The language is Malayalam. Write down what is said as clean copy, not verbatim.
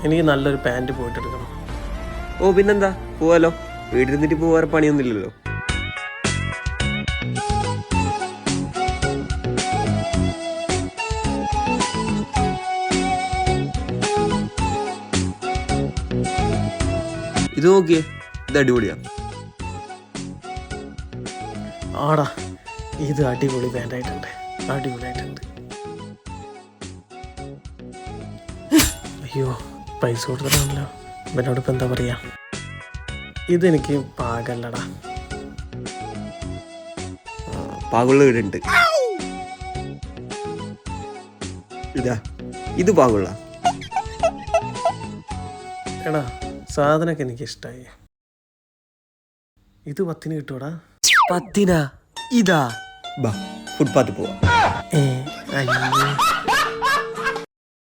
എനിക്ക് നല്ലൊരു പാൻറ് പോയിട്ട് എടുക്കണം. ഓ പിന്നെന്താ, പോവാലോ. വീട്ടിലിരുന്നിട്ട് പോവാറ് പണിയൊന്നുമില്ലല്ലോ. ഇത് നോക്കിയേ, ഇത് അടിപൊളിയാ. ആടാ, ഇത് അടിപൊളി പാൻ്റായിട്ടുണ്ട്, അടിപൊളിയായിട്ടുണ്ട്. അയ്യോ, പൈസ കൊടുത്തിട്ടാണല്ലോ. ഇവനോട് ഇപ്പം എന്താ പറയാ? ഇതെനിക്ക് പാകല്ലടാ. പാകുള്ള വീടുണ്ട്. ഇതാ, ഇത് പാകുള്ള. എടാ, സാധനമൊക്കെ എനിക്ക് ഇഷ്ടമായി. ഇത് 10 കിട്ടൂടാ? 10? ഇതാ, ബാ ഫുട്പാത്ത് പോവാ. അയ്യോ.